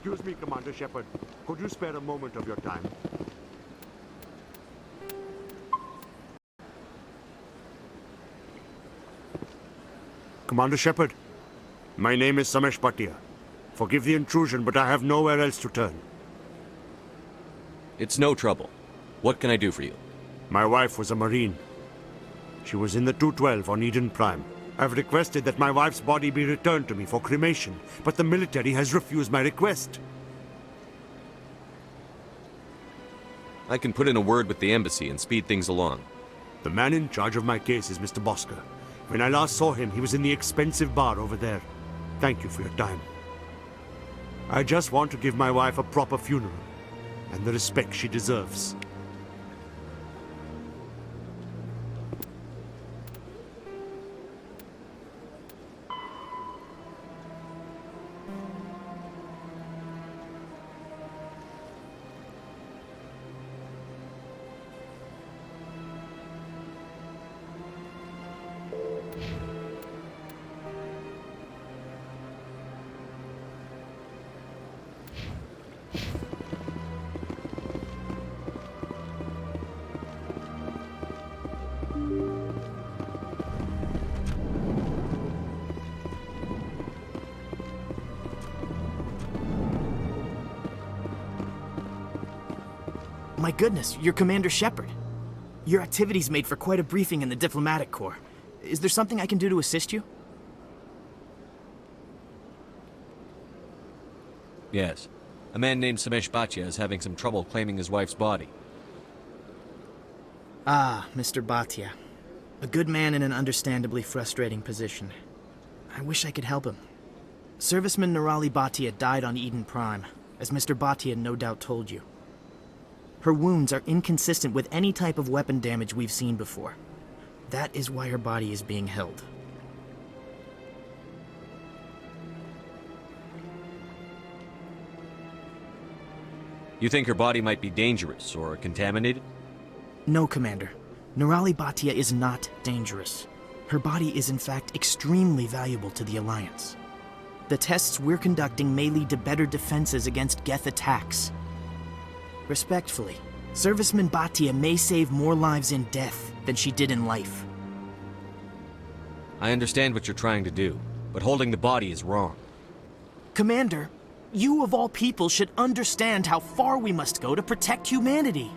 Excuse me, Commander Shepard. Could you spare a moment of your time? Commander Shepard, my name is Samesh Bhatia. Forgive the intrusion, but I have nowhere else to turn. It's no trouble. What can I do for you? My wife was a Marine. She was in the 212 on Eden Prime. I've requested that my wife's body be returned to me for cremation, but the military has refused my request. I can put in a word with the embassy and speed things along. The man in charge of my case is Mr. Bosker. When I last saw him, he was in the expensive bar over there. Thank you for your time. I just want to give my wife a proper funeral, and the respect she deserves. My goodness, you're Commander Shepard. Your activities made for quite a briefing in the diplomatic corps. Is there something I can do to assist you? Yes. A man named Samesh Bhatia is having some trouble claiming his wife's body. Ah, Mr. Bhatia. A good man in an understandably frustrating position. I wish I could help him. Serviceman Nirali Bhatia died on Eden Prime, as Mr. Bhatia no doubt told you. Her wounds are inconsistent with any type of weapon damage we've seen before. That is why her body is being held. You think her body might be dangerous or contaminated? No, Commander. Nirali Bhatia is not dangerous. Her body is in fact extremely valuable to the Alliance. The tests we're conducting may lead to better defenses against Geth attacks. Respectfully, Serviceman Bhatia may save more lives in death than she did in life. I understand what you're trying to do, but holding the body is wrong. Commander, you of all people should understand how far we must go to protect humanity.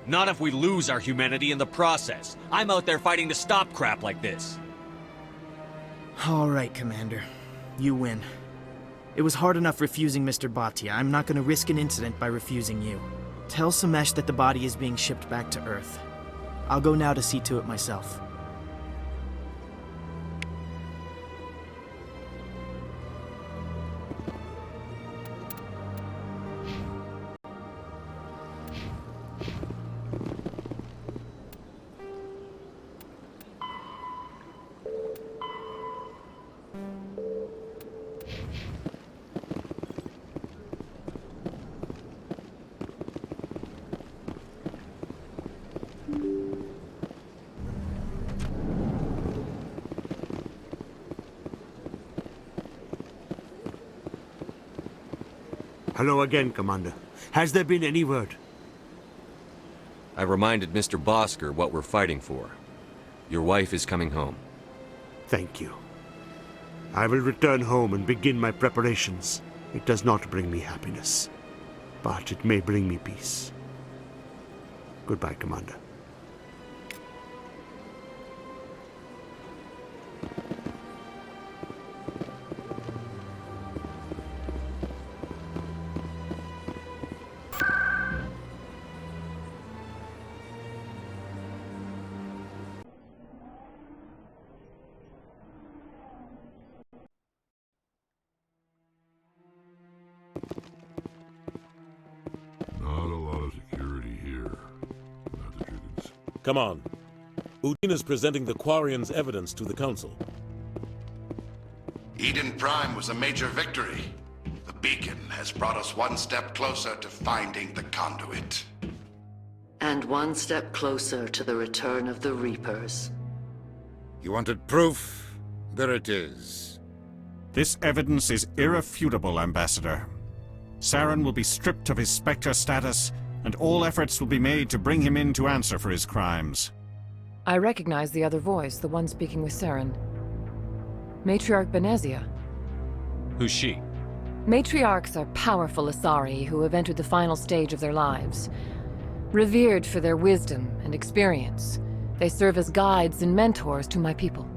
Not if we lose our humanity in the process. I'm out there fighting to stop crap like this. All right, Commander. You win. It was hard enough refusing Mr. Bhatia. I'm not going to risk an incident by refusing you. Tell Samesh that the body is being shipped back to Earth. I'll go now to see to it myself. Hello again, Commander. Has there been any word? I reminded Mr. Bosker what we're fighting for. Your wife is coming home. Thank you. I will return home and begin my preparations. It does not bring me happiness, but it may bring me peace. Goodbye, Commander. Not a lot of security here. Not the chickens. Come on. Udin is presenting the Quarians' evidence to the Council. Eden Prime was a major victory. The beacon has brought us one step closer to finding the conduit. And one step closer to the return of the Reapers. You wanted proof? There it is. This evidence is irrefutable, Ambassador. Saren will be stripped of his Spectre status, and all efforts will be made to bring him in to answer for his crimes. I recognize the other voice, the one speaking with Saren. Matriarch Benezia. Who's she? Matriarchs are powerful Asari who have entered the final stage of their lives. Revered for their wisdom and experience, they serve as guides and mentors to my people.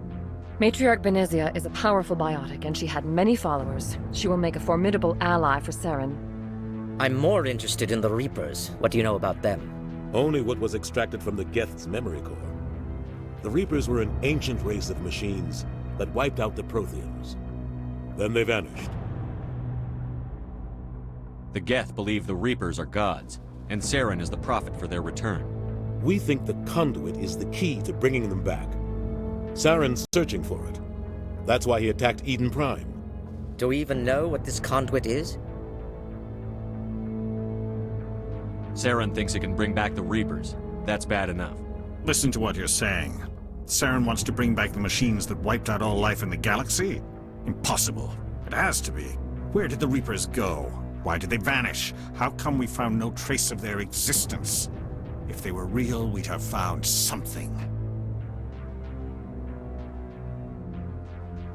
Matriarch Benezia is a powerful biotic, and she had many followers. She will make a formidable ally for Saren. I'm more interested in the Reapers. What do you know about them? Only what was extracted from the Geth's memory core. The Reapers were an ancient race of machines that wiped out the Protheans. Then they vanished. The Geth believe the Reapers are gods, and Saren is the prophet for their return. We think the conduit is the key to bringing them back. Saren's searching for it. That's why he attacked Eden Prime. Do we even know what this conduit is? Saren thinks it can bring back the Reapers. That's bad enough. Listen to what you're saying. Saren wants to bring back the machines that wiped out all life in the galaxy? Impossible. It has to be. Where did the Reapers go? Why did they vanish? How come we found no trace of their existence? If they were real, we'd have found something.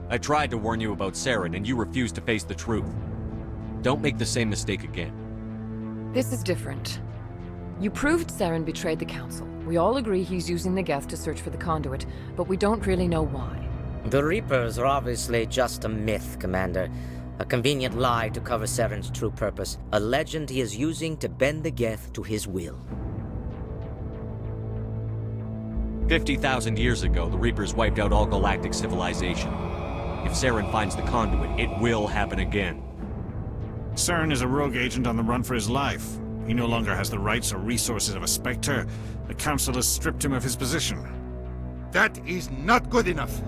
I tried to warn you about Saren, and you refused to face the truth. Don't make the same mistake again. This is different. You proved Saren betrayed the Council. We all agree he's using the Geth to search for the conduit, but we don't really know why. The Reapers are obviously just a myth, Commander. A convenient lie to cover Saren's true purpose. A legend he is using to bend the Geth to his will. 50,000 years ago, the Reapers wiped out all galactic civilization. If Saren finds the conduit, it will happen again. Saren is a rogue agent on the run for his life. He no longer has the rights or resources of a Spectre. The Council has stripped him of his position. That is not good enough.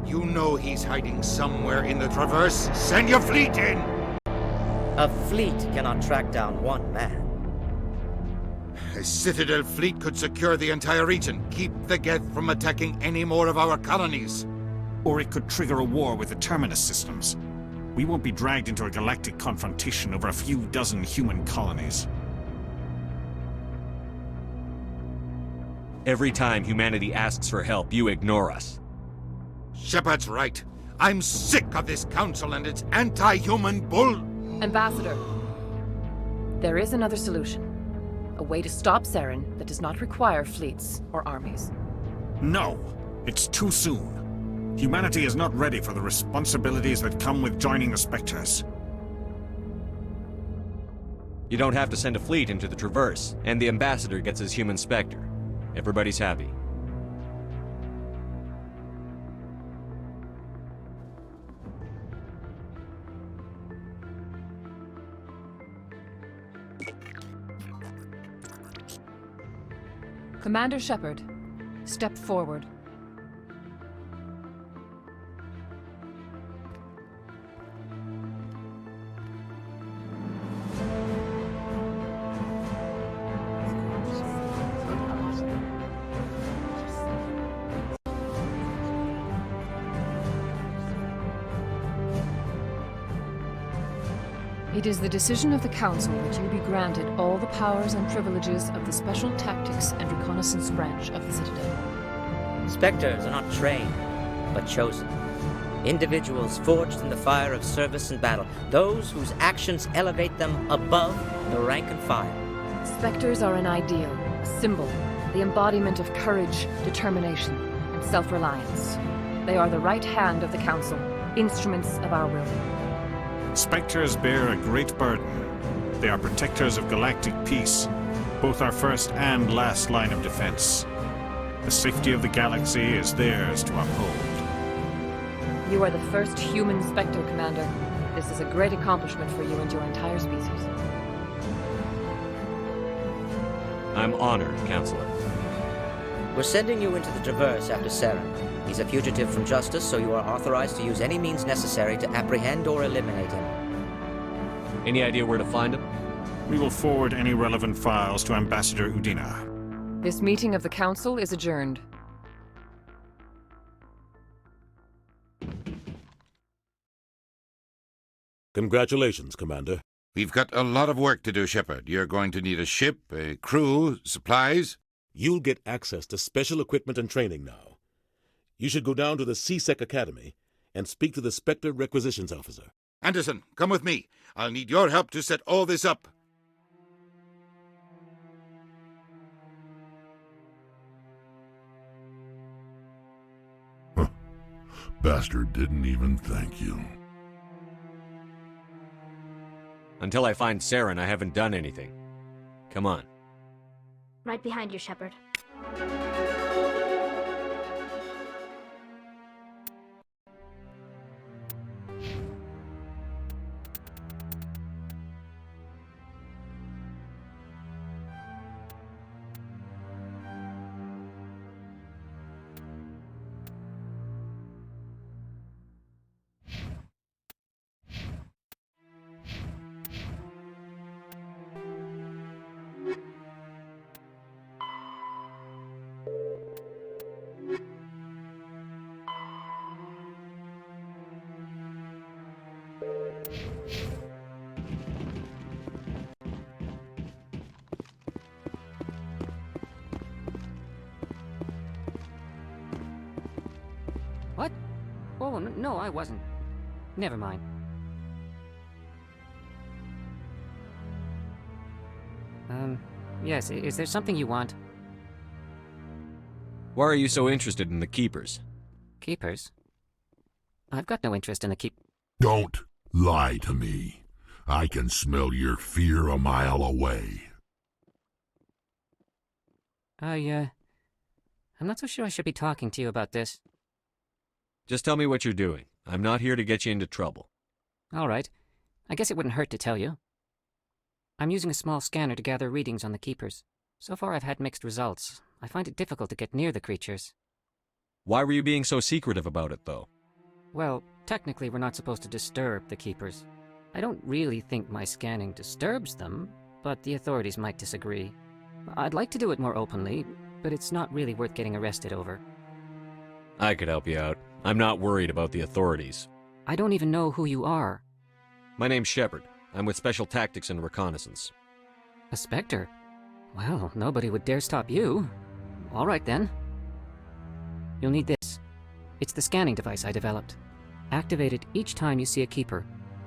You know he's hiding somewhere in the Traverse. Send your fleet in! A fleet cannot track down one man. A Citadel fleet could secure the entire region, keep the Geth from attacking any more of our colonies. Or it could trigger a war with the Terminus systems. We won't be dragged into a galactic confrontation over a few dozen human colonies. Every time humanity asks for help, you ignore us. Shepard's right. I'm sick of this council and its anti-human bull... Ambassador, there is another solution. A way to stop Saren that does not require fleets or armies. No, it's too soon. Humanity is not ready for the responsibilities that come with joining the Spectres. You don't have to send a fleet into the Traverse, and the Ambassador gets his human Spectre. Everybody's happy. Commander Shepard, step forward. It is the decision of the Council that you be granted all the powers and privileges of the Special Tactics and Reconnaissance Branch of the Citadel. Spectres are not trained, but chosen. Individuals forged in the fire of service and battle, those whose actions elevate them above the rank and file. Spectres are an ideal, a symbol, the embodiment of courage, determination, and self-reliance. They are the right hand of the Council, instruments of our will. Spectres bear a great burden. They are protectors of galactic peace, both our first and last line of defense. The safety of the galaxy is theirs to uphold. You are the first human Spectre, Commander. This is a great accomplishment for you and your entire species. I'm honored, Counselor. We're sending you into the Traverse after Saren. He's a fugitive from justice, so you are authorized to use any means necessary to apprehend or eliminate him. Any idea where to find him? We will forward any relevant files to Ambassador Udina. This meeting of the Council is adjourned. Congratulations, Commander. We've got a lot of work to do, Shepard. You're going to need a ship, a crew, supplies. You'll get access to special equipment and training now. You should go down to the C-Sec Academy and speak to the Spectre Requisitions Officer. Anderson, come with me. I'll need your help to set all this up. Bastard didn't even thank you. Until I find Saren, I haven't done anything. Come on. Right behind you, Shepard. What? Oh, no, I wasn't. Never mind. Yes, is there something you want? Why are you so interested in the Keepers? Keepers? I've got no interest in the Don't lie to me. I can smell your fear a mile away. I'm not so sure I should be talking to you about this. Just tell me what you're doing. I'm not here to get you into trouble. All right. I guess it wouldn't hurt to tell you. I'm using a small scanner to gather readings on the Keepers. So far I've had mixed results. I find it difficult to get near the creatures. Why were you being so secretive about it, though? Well, technically we're not supposed to disturb the Keepers. I don't really think my scanning disturbs them, but the authorities might disagree. I'd like to do it more openly, but it's not really worth getting arrested over. I could help you out. I'm not worried about the authorities. I don't even know who you are. My name's Shepard. I'm with Special Tactics and Reconnaissance. A Spectre? Well, nobody would dare stop you. All right, then. You'll need this. It's the scanning device I developed. Activate it each time you see a Keeper.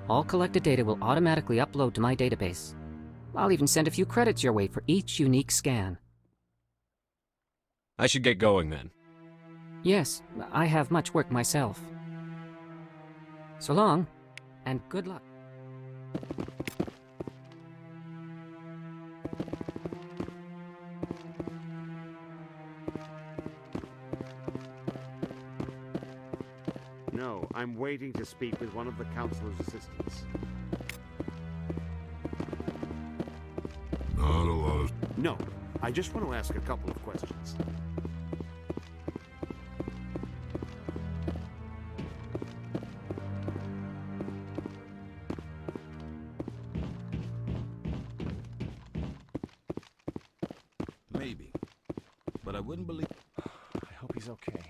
All collected data will automatically upload to my database. I'll even send a few credits your way for each unique scan. I should get going, then. Yes, I have much work myself. So long, and good luck. No, I'm waiting to speak with one of the Councilor's assistants. Not a lot of... No, I just want to ask a couple of questions. Maybe. But I wouldn't believe... I hope he's okay.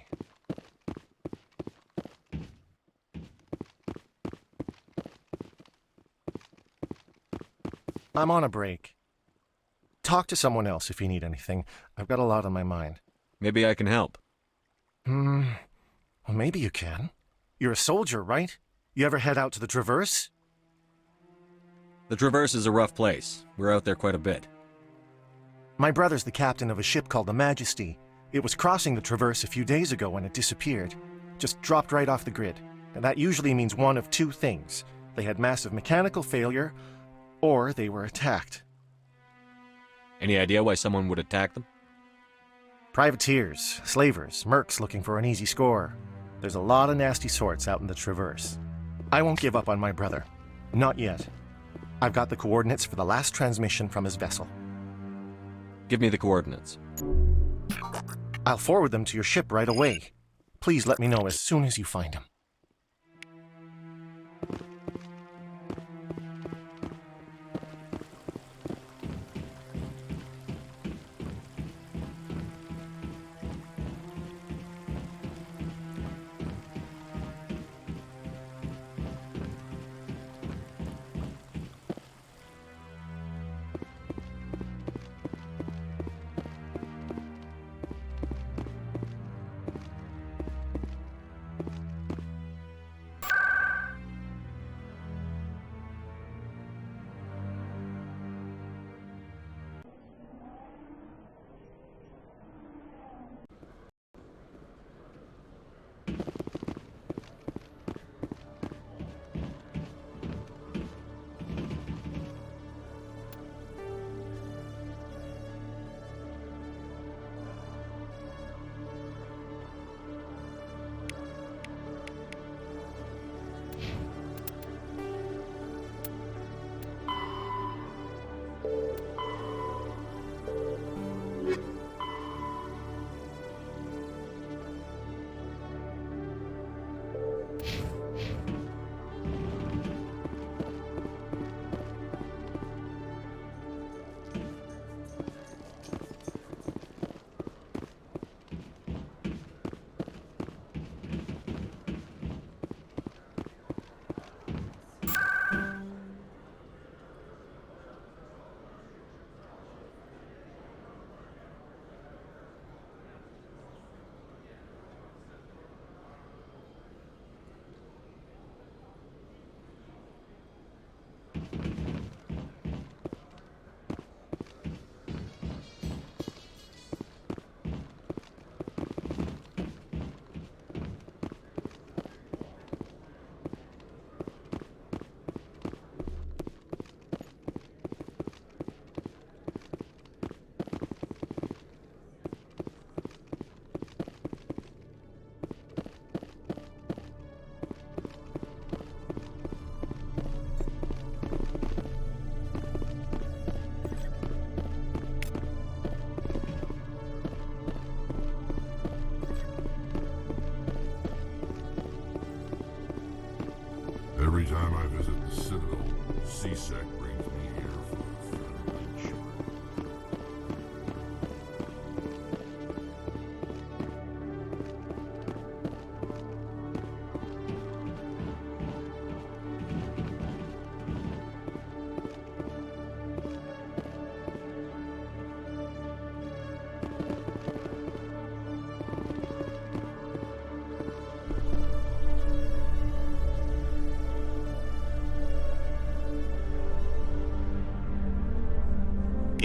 I'm on a break. Talk to someone else if you need anything. I've got a lot on my mind. Maybe I can help. Well, maybe you can. You're a soldier, right? You ever head out to the Traverse? The Traverse is a rough place. We're out there quite a bit. My brother's the captain of a ship called the Majesty. It was crossing the Traverse a few days ago when it disappeared. Just dropped right off the grid. And that usually means one of two things. They had massive mechanical failure, or they were attacked. Any idea why someone would attack them? Privateers, slavers, mercs looking for an easy score. There's a lot of nasty sorts out in the Traverse. I won't give up on my brother. Not yet. I've got the coordinates for the last transmission from his vessel. Give me the coordinates. I'll forward them to your ship right away. Please let me know as soon as you find him.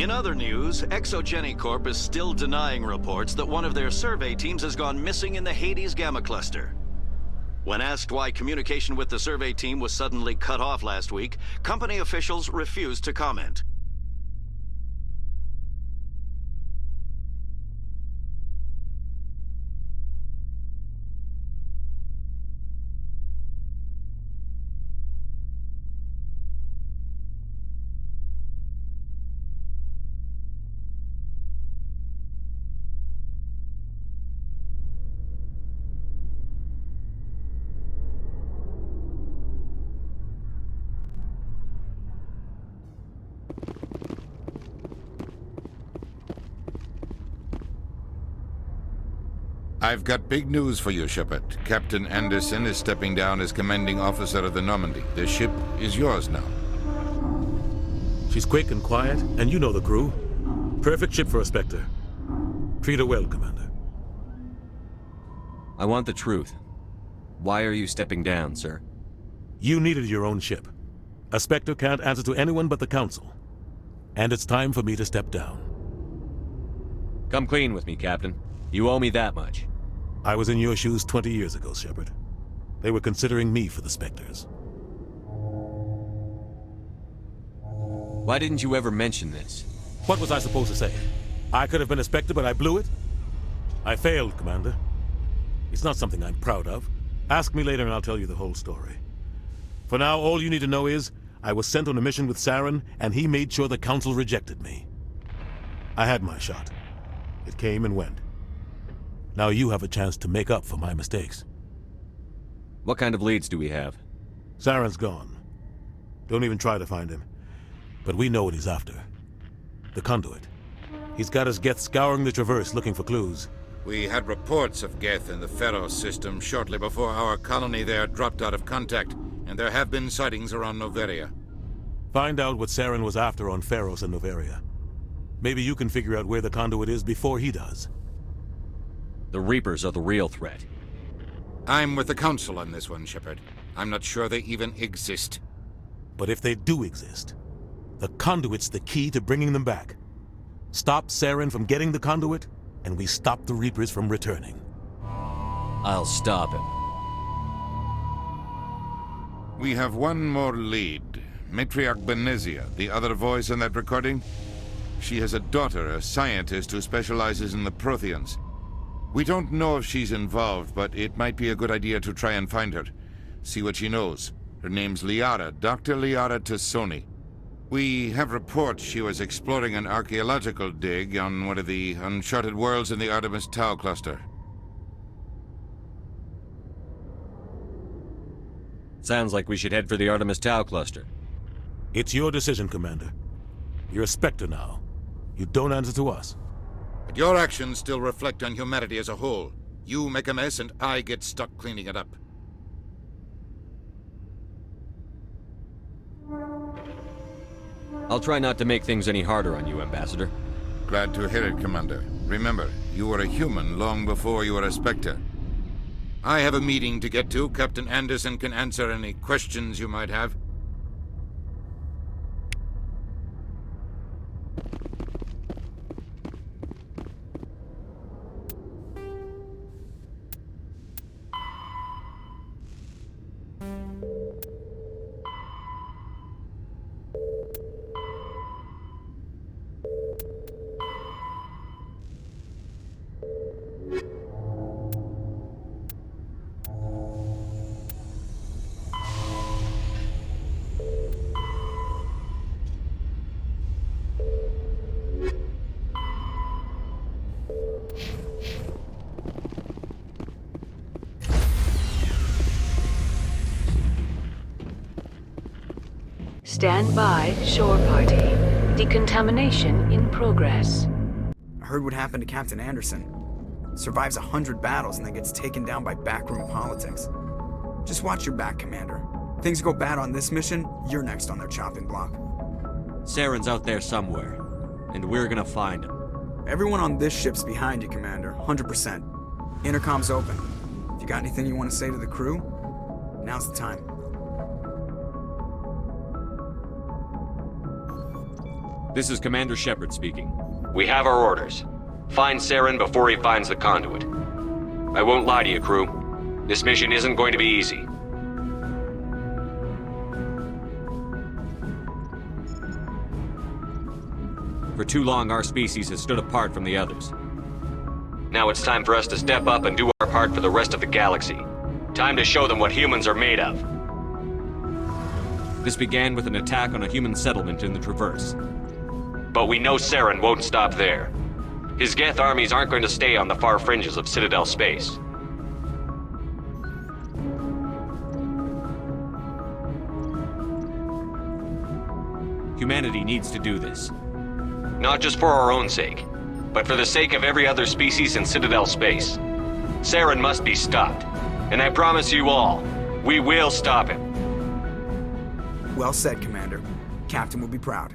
In other news, Exogeny Corp is still denying reports that one of their survey teams has gone missing in the Hades Gamma Cluster. When asked why communication with the survey team was suddenly cut off last week, company officials refused to comment. I've got big news for you, Shepard. Captain Anderson is stepping down as commanding officer of the Normandy. The ship is yours now. She's quick and quiet, and you know the crew. Perfect ship for a Spectre. Treat her well, Commander. I want the truth. Why are you stepping down, sir? You needed your own ship. A Spectre can't answer to anyone but the Council. And it's time for me to step down. Come clean with me, Captain. You owe me that much. I was in your shoes 20 years ago, Shepard. They were considering me for the Spectres. Why didn't you ever mention this? What was I supposed to say? I could have been a Spectre, but I blew it? I failed, Commander. It's not something I'm proud of. Ask me later and I'll tell you the whole story. For now, all you need to know is, I was sent on a mission with Saren, and he made sure the Council rejected me. I had my shot. It came and went. Now you have a chance to make up for my mistakes. What kind of leads do we have? Saren's gone. Don't even try to find him. But we know what he's after. The conduit. He's got his Geth scouring the Traverse looking for clues. We had reports of Geth in the Pharos system shortly before our colony there dropped out of contact, and there have been sightings around Noveria. Find out what Saren was after on Pharos and Noveria. Maybe you can figure out where the conduit is before he does. The Reapers are the real threat. I'm with the Council on this one, Shepard. I'm not sure they even exist. But if they do exist, the conduit's the key to bringing them back. Stop Saren from getting the conduit, and we stop the Reapers from returning. I'll stop him. We have one more lead. Matriarch Benezia, the other voice in that recording. She has a daughter, a scientist who specializes in the Protheans. We don't know if she's involved, but it might be a good idea to try and find her. See what she knows. Her name's Liara, Dr. Liara Tassoni. We have reports she was exploring an archaeological dig on one of the uncharted worlds in the Artemis Tau cluster. Sounds like we should head for the Artemis Tau cluster. It's your decision, Commander. You're a Spectre now. You don't answer to us. But your actions still reflect on humanity as a whole. You make a mess and I get stuck cleaning it up. I'll try not to make things any harder on you, Ambassador. Glad to hear it, Commander. Remember, you were a human long before you were a Spectre. I have a meeting to get to. Captain Anderson can answer any questions you might have. Stand by, shore party. Decontamination in progress. I heard what happened to Captain Anderson. Survives 100 battles and then gets taken down by backroom politics. Just watch your back, Commander. Things go bad on this mission, you're next on their chopping block. Saren's out there somewhere, and we're gonna find him. Everyone on this ship's behind you, Commander. 100%. Intercom's open. If you got anything you want to say to the crew, now's the time. This is Commander Shepard speaking. We have our orders. Find Saren before he finds the conduit. I won't lie to you, crew. This mission isn't going to be easy. For too long, our species has stood apart from the others. Now it's time for us to step up and do our part for the rest of the galaxy. Time to show them what humans are made of. This began with an attack on a human settlement in the Traverse. But we know Saren won't stop there. His Geth armies aren't going to stay on the far fringes of Citadel space. Humanity needs to do this. Not just for our own sake, but for the sake of every other species in Citadel space. Saren must be stopped. And I promise you all, we will stop him. Well said, Commander. Captain will be proud.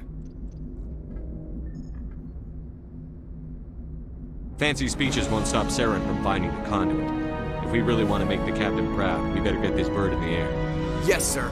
Fancy speeches won't stop Saren from finding the conduit. If we really want to make the captain proud, we better get this bird in the air. Yes, sir.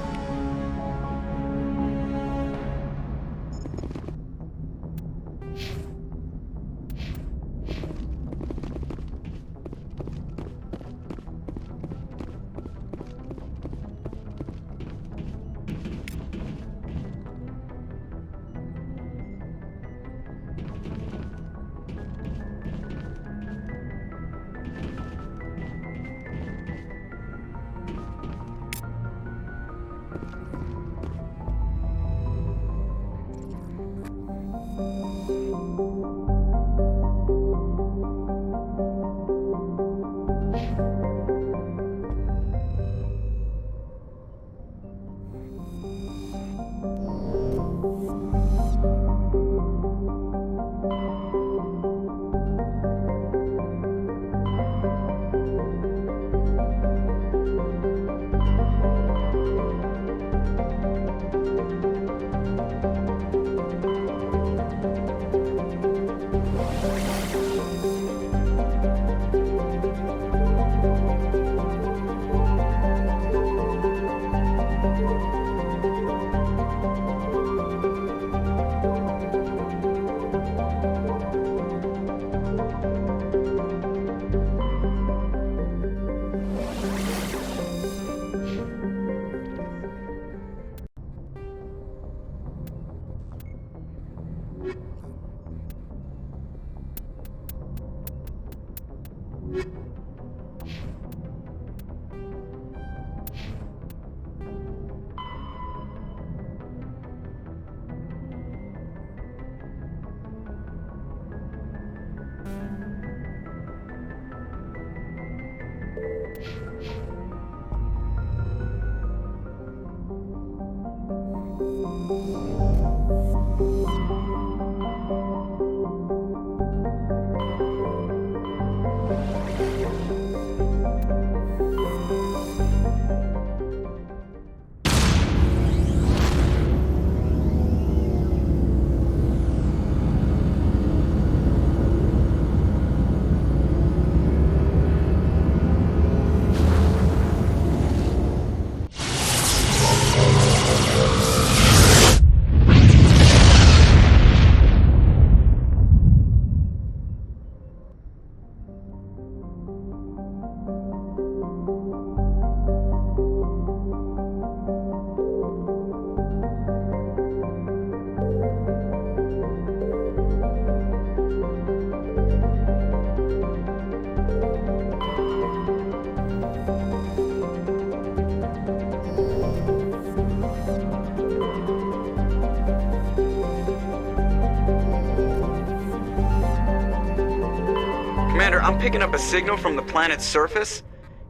Commander, I'm picking up a signal from the planet's surface.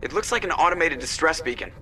It looks like an automated distress beacon.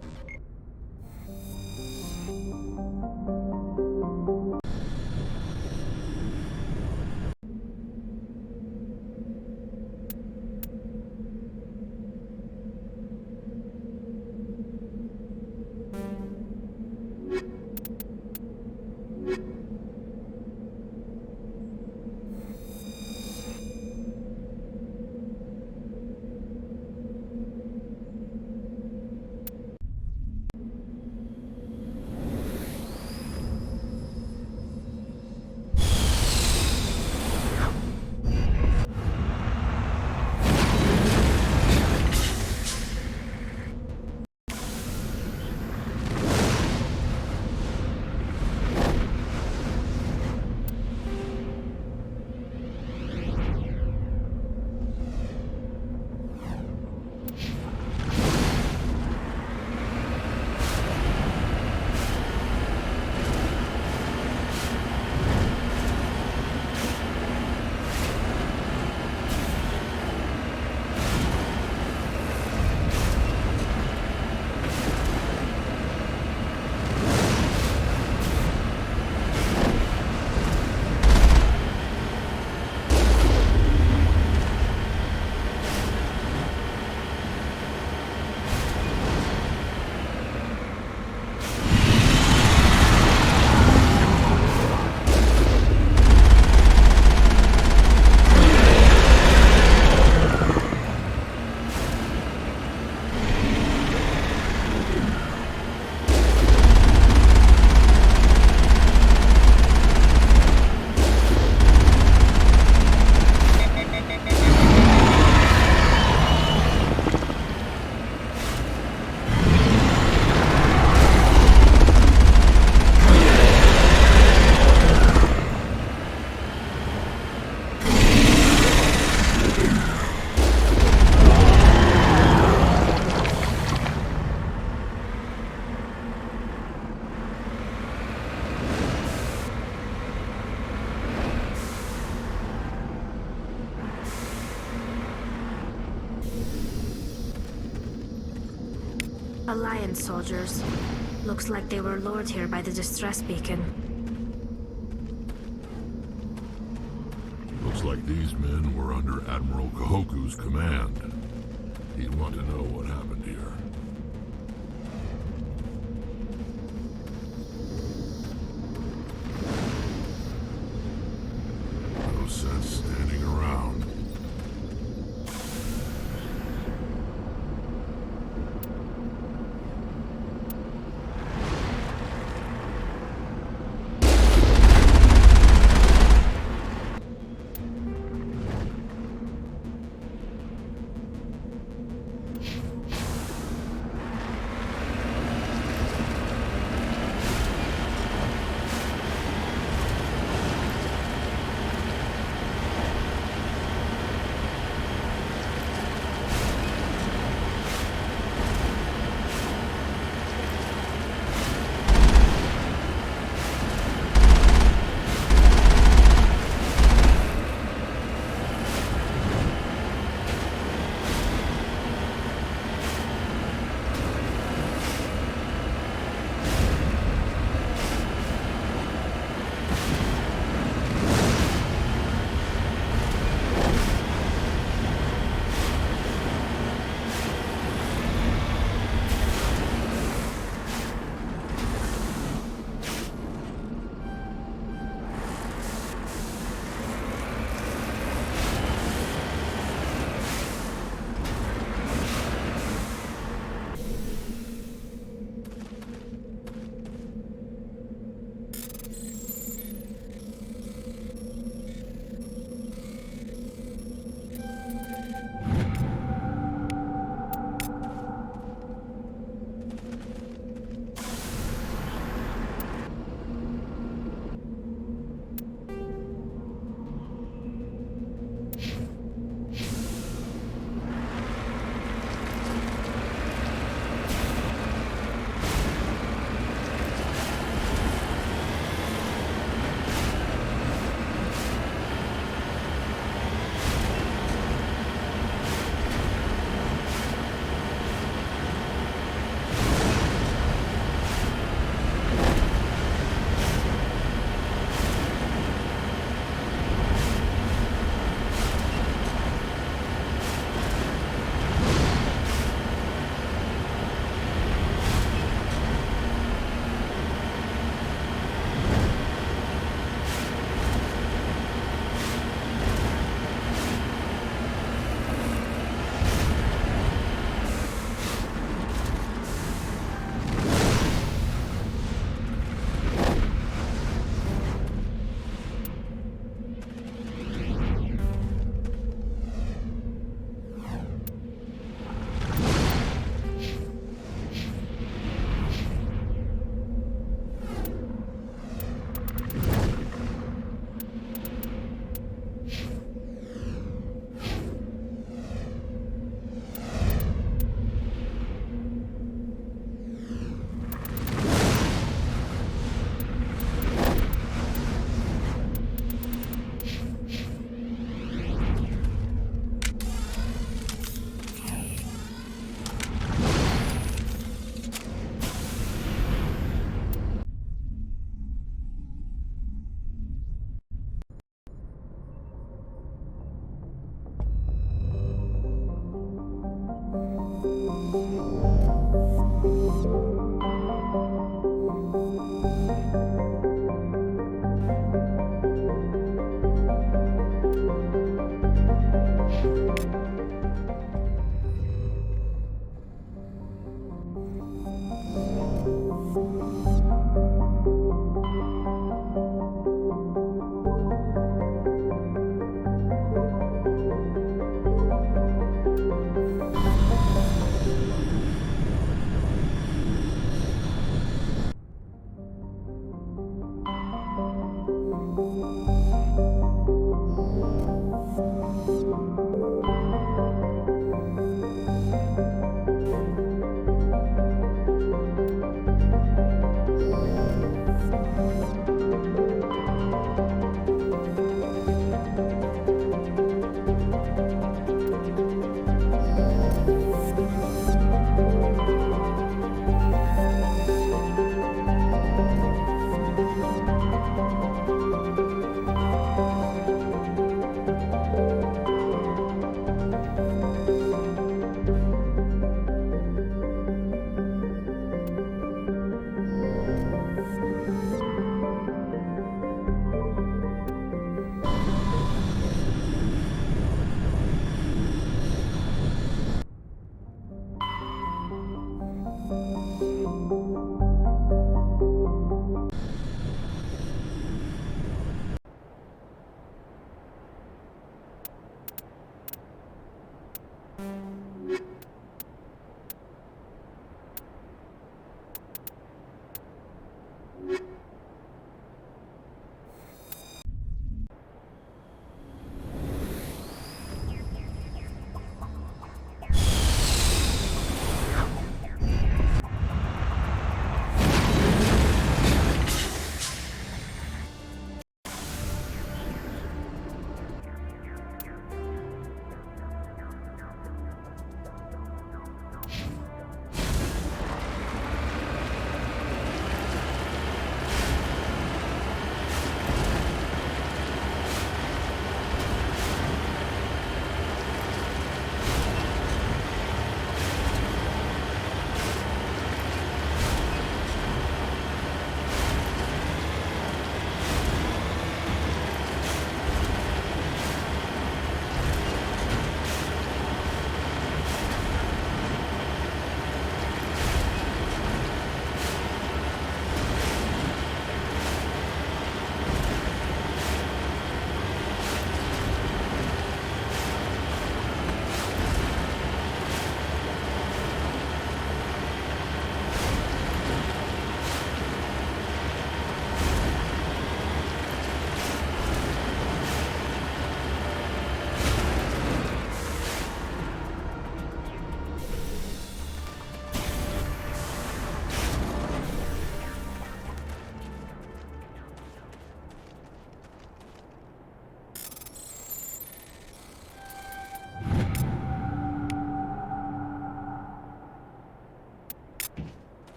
Alliance soldiers. Looks like they were lured here by the distress beacon. Looks like these men were under Admiral Kahoku's command. He'd want to know what happened here. No sense standing around.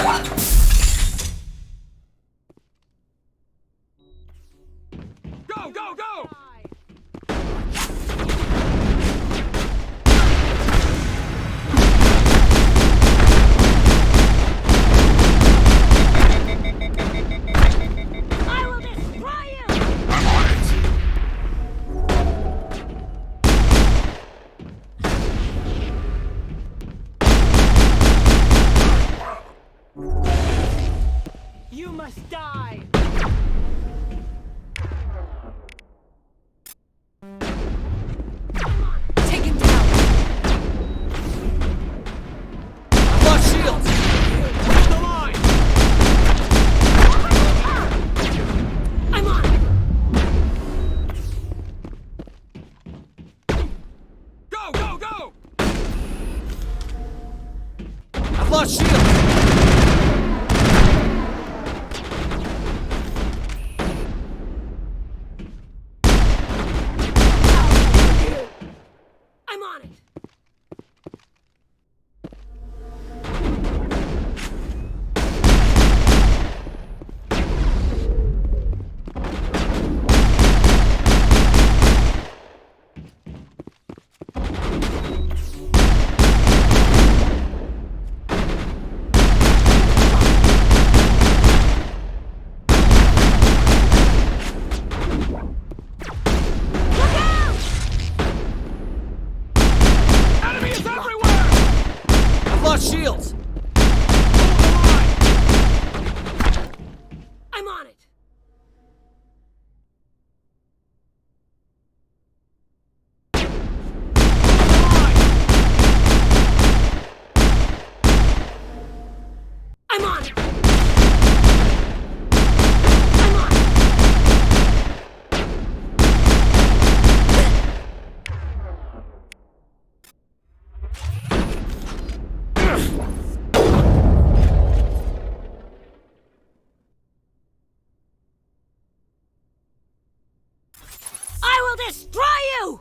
Go, go, go! I will destroy you! I'm on it. You must die! Take him down! I've lost shields! Hold the line! I'm on it! Go, go, go! I've lost shields! I'm on it! Enemy is everywhere! I've lost shields! I'm on it! I'm on it! I'm on it! I will destroy you!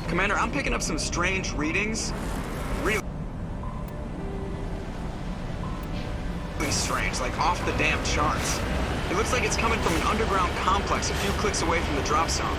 Commander, I'm picking up some strange readings. Really strange, like off the damn charts. It looks like it's coming from an underground complex a few clicks away from the drop zone.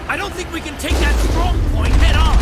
I don't think we can take that strong point head on!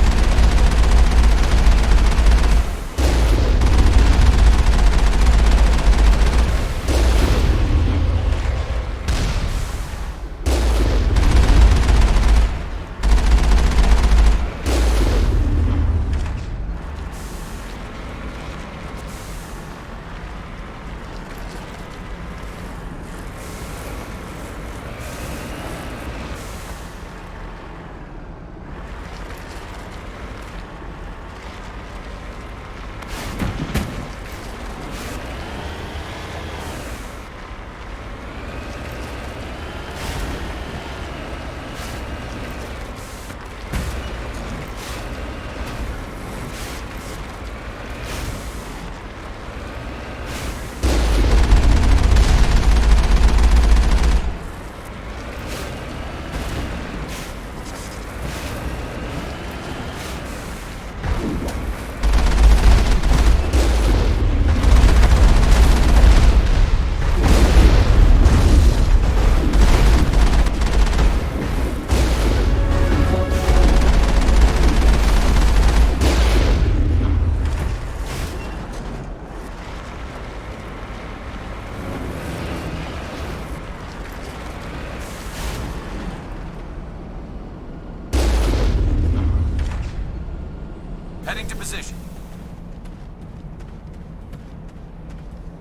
position.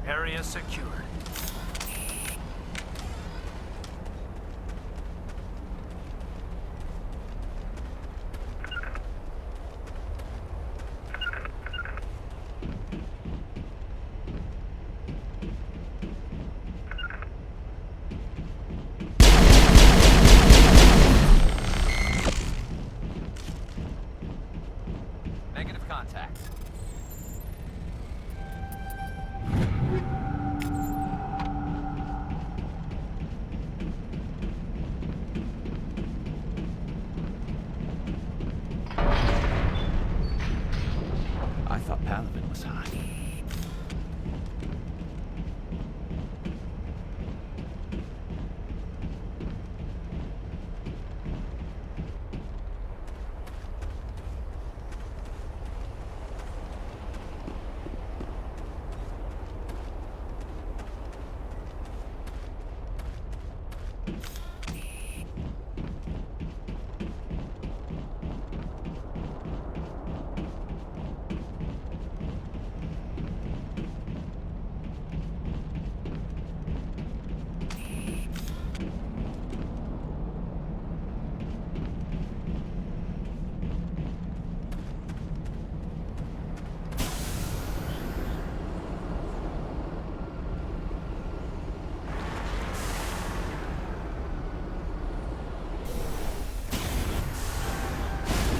Area secured. Negative contact. I thought Paladin was hot.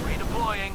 Redeploying.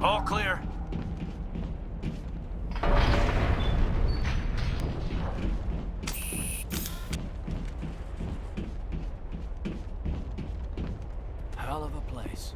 All clear. Hell of a place.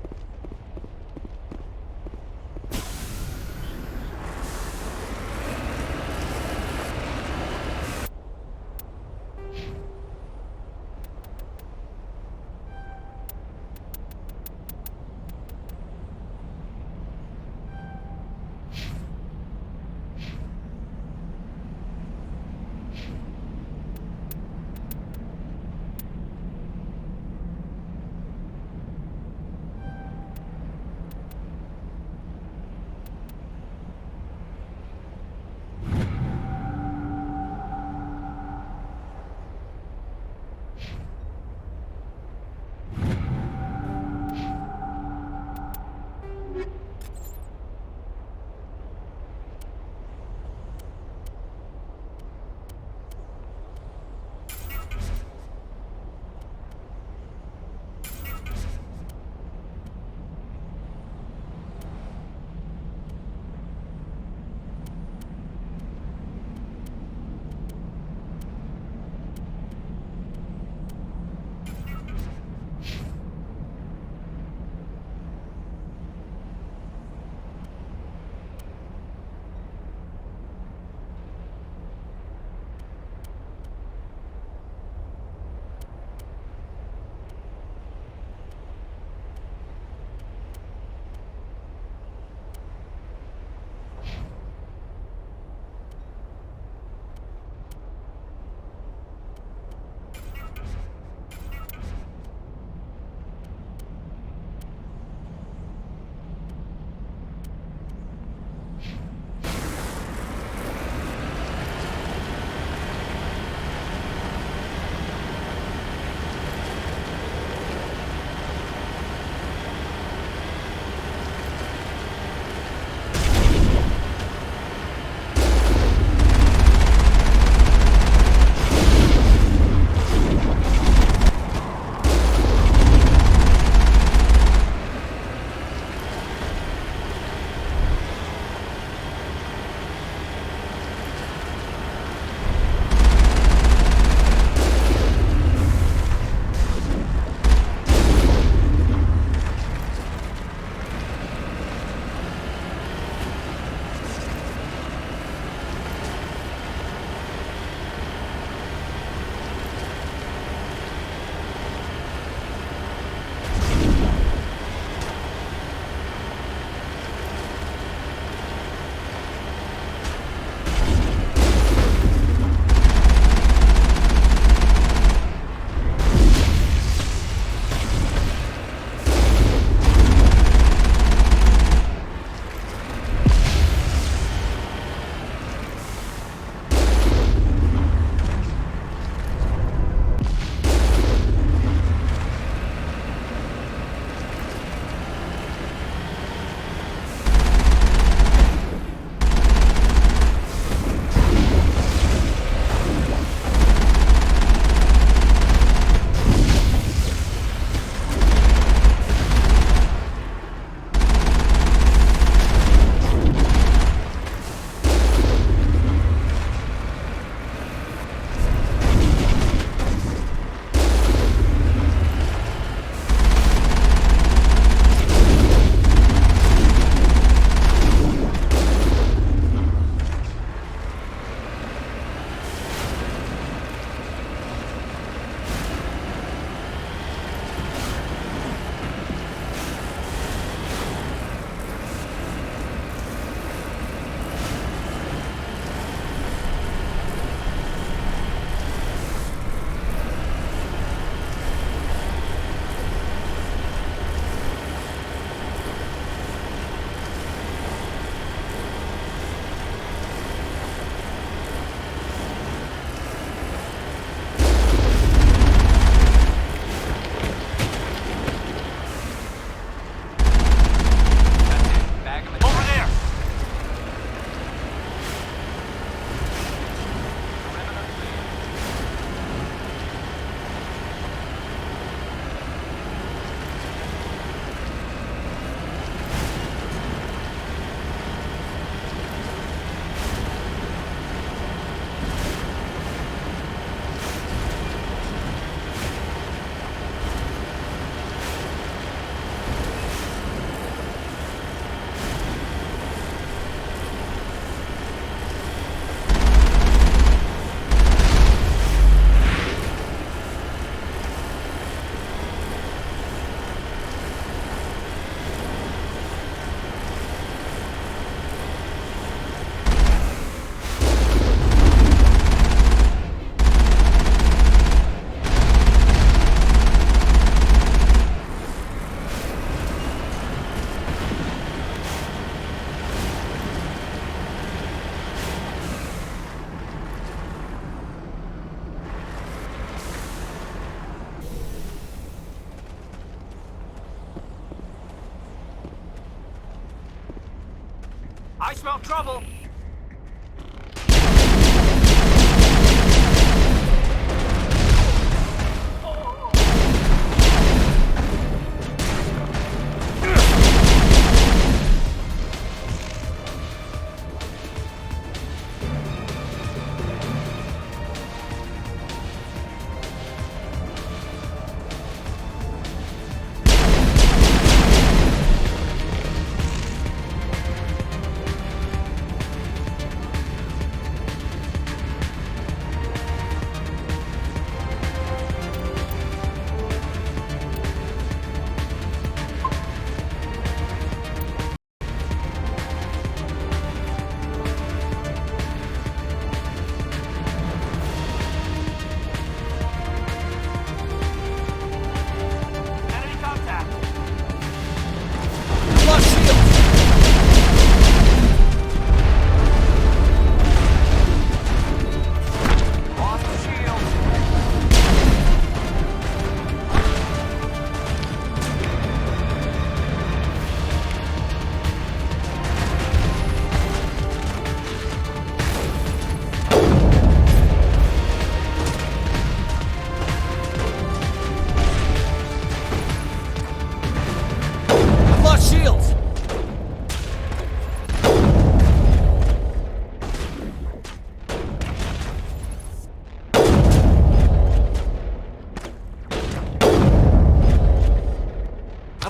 I smell trouble.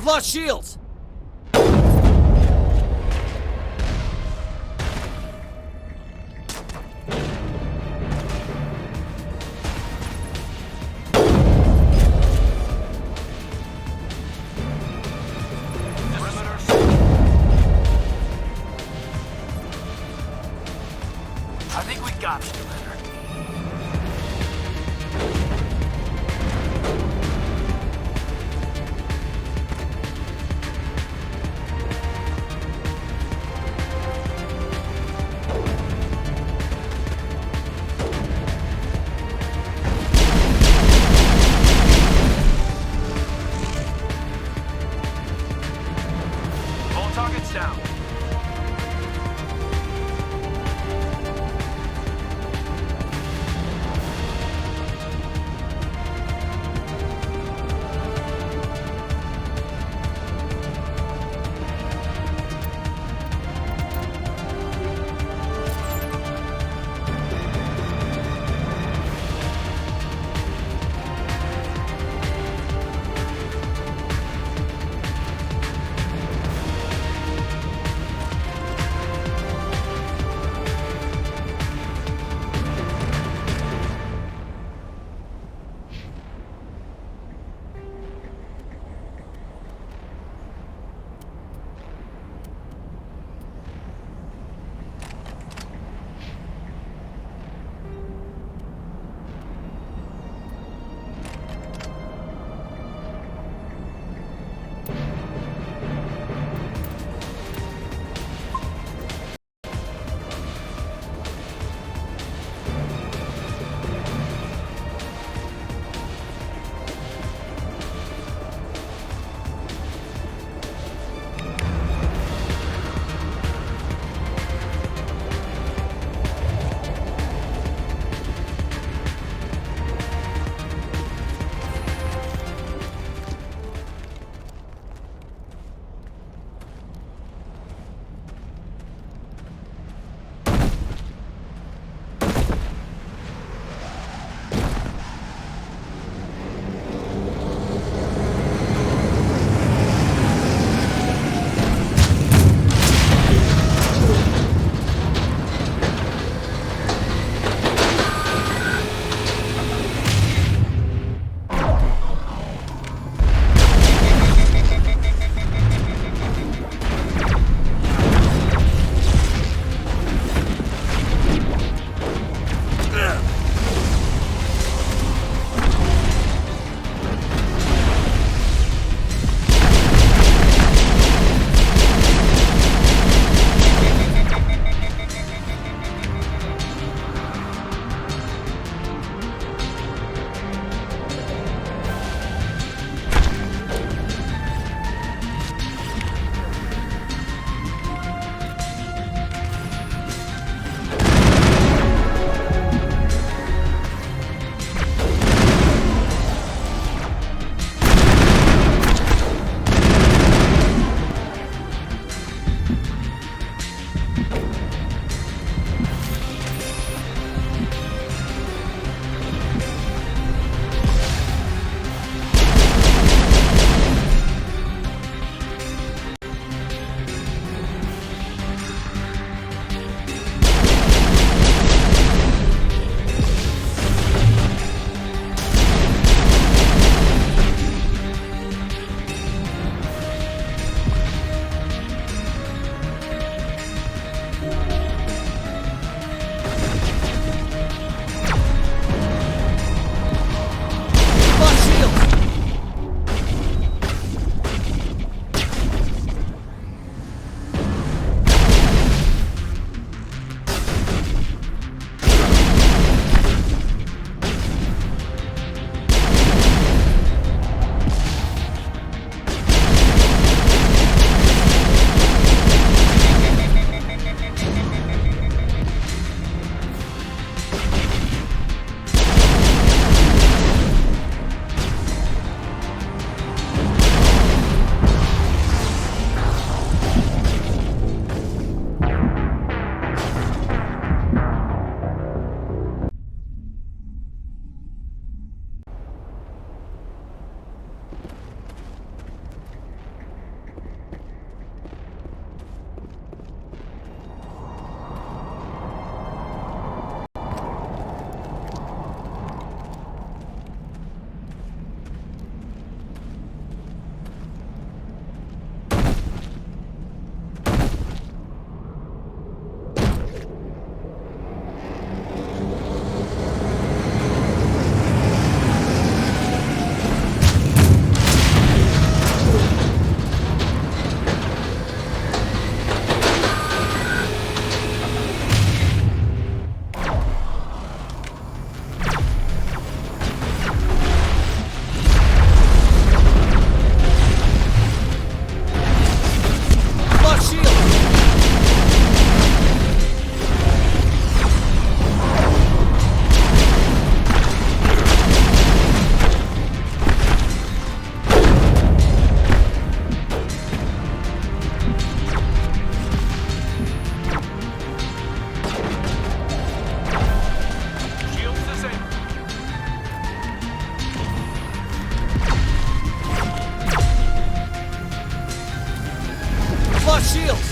Lost shields! I think we got it, Commander. shields!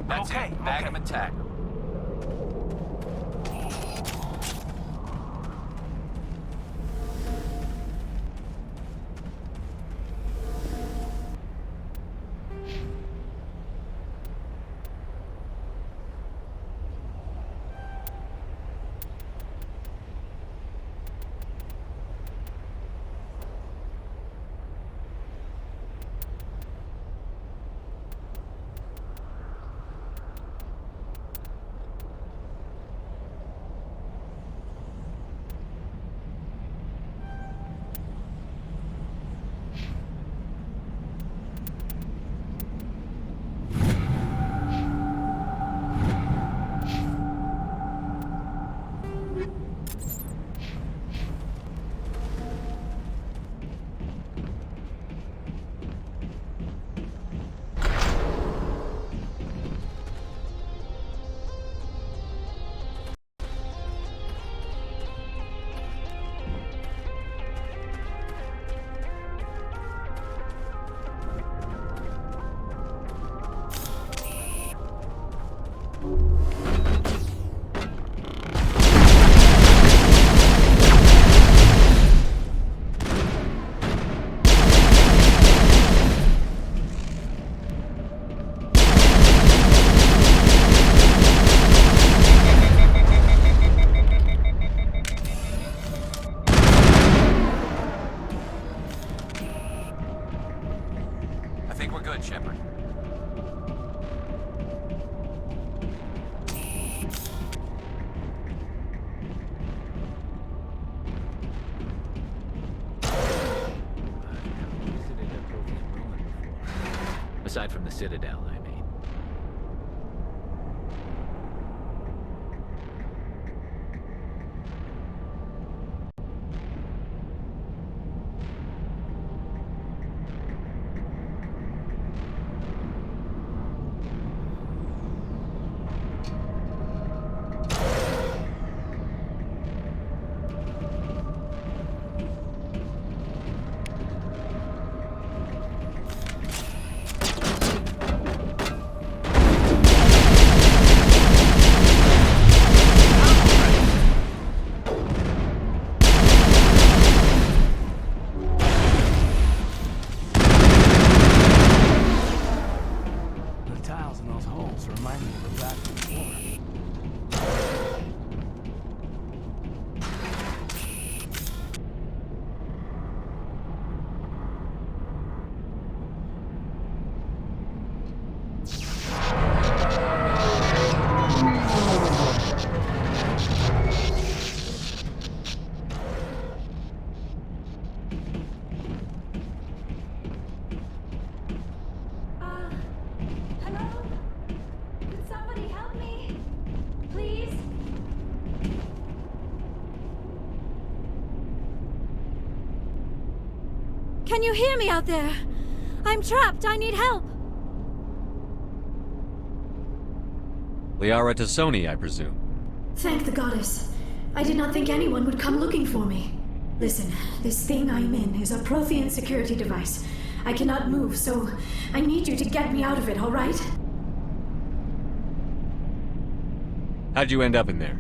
That's it. Magnum attack. I think we're good, Shepard. Aside from the Citadel, I mean. Can you hear me out there? I'm trapped. I need help. Liara Tassoni, I presume. Thank the goddess. I did not think anyone would come looking for me. Listen, this thing I'm in is a Prothean security device. I cannot move, so I need you to get me out of it, all right? How'd you end up in there?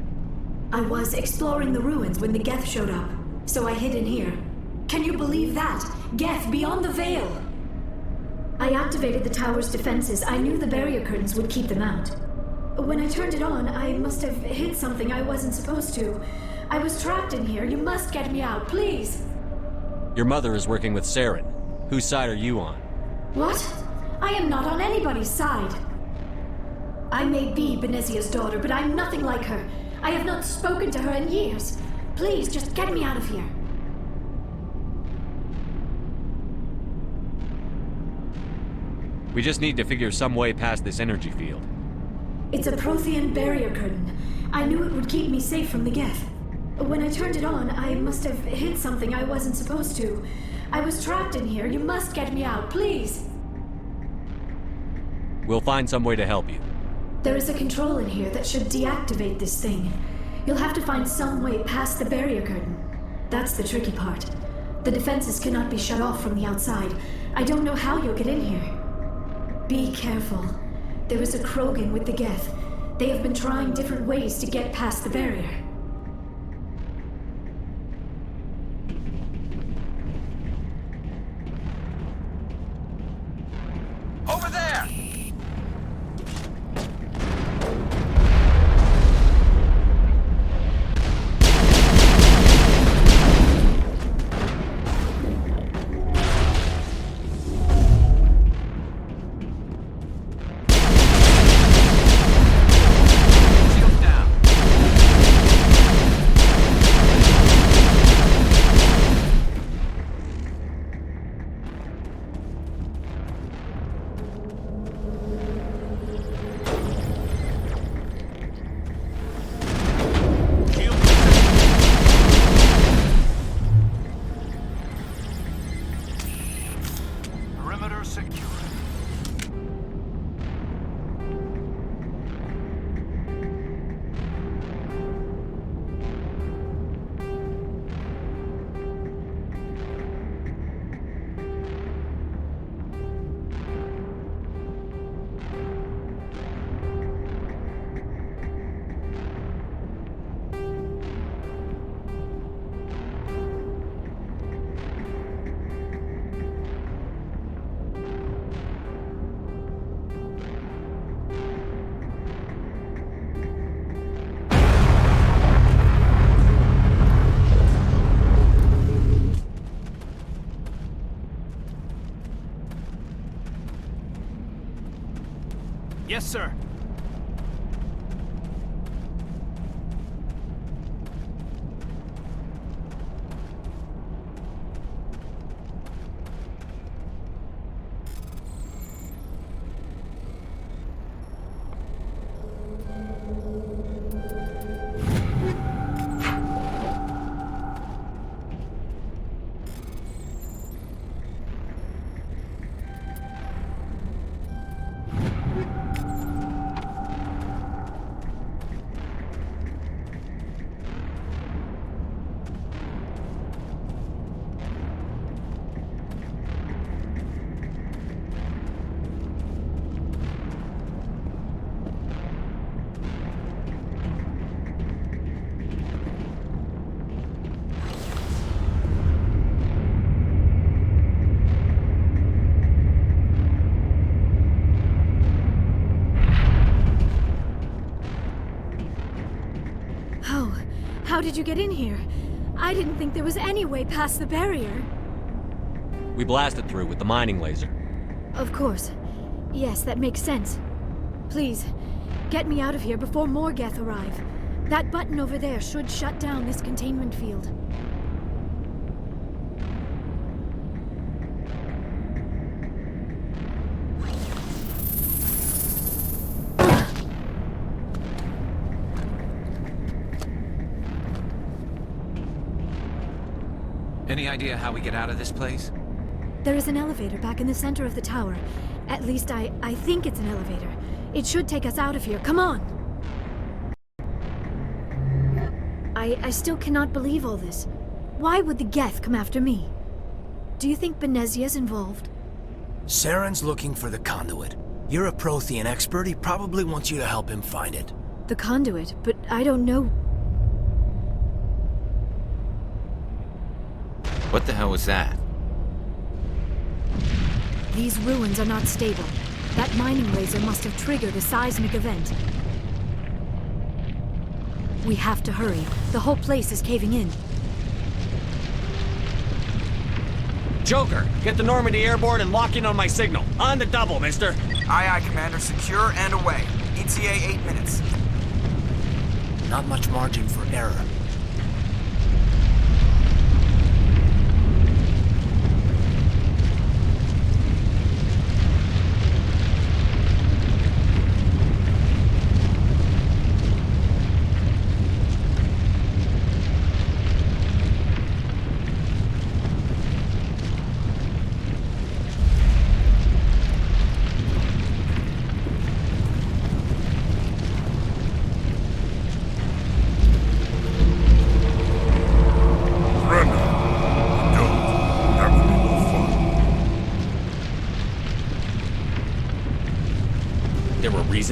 I was exploring the ruins when the Geth showed up, so I hid in here. Can you believe that? Geth beyond the veil! I activated the tower's defenses. I knew the barrier curtains would keep them out. When I turned it on, I must have hit something I wasn't supposed to. I was trapped in here. You must get me out, please! Your mother is working with Saren. Whose side are you on? What? I am not on anybody's side. I may be Benezia's daughter, but I'm nothing like her. I have not spoken to her in years. Please, just get me out of here. We just need to figure some way past this energy field. It's a Prothean barrier curtain. I knew it would keep me safe from the Geth. When I turned it on, I must have hit something I wasn't supposed to. I was trapped in here. You must get me out, please. We'll find some way to help you. There is a control in here that should deactivate this thing. You'll have to find some way past the barrier curtain. That's the tricky part. The defenses cannot be shut off from the outside. I don't know how you'll get in here. Be careful. There is a Krogan with the Geth. They have been trying different ways to get past the barrier. Over there! Yes, sir. How did you get in here? I didn't think there was any way past the barrier. We blasted through with the mining laser. Of course. Yes, that makes sense. Please, get me out of here before more Geth arrive. That button over there should shut down this containment field. Any idea how we get out of this place? There is an elevator back in the center of the tower. At least I think it's an elevator. It should take us out of here. Come on! I still cannot believe all this. Why would the Geth come after me? Do you think Benezia's involved? Saren's looking for the conduit. You're a Prothean expert. He probably wants you to help him find it. The conduit, but I don't know. What the hell was that? These ruins are not stable. That mining laser must have triggered a seismic event. We have to hurry. The whole place is caving in. Joker, get the Normandy airborne and lock in on my signal. On the double, mister. Aye, aye, Commander. Secure and away. ETA 8 minutes. Not much margin for error.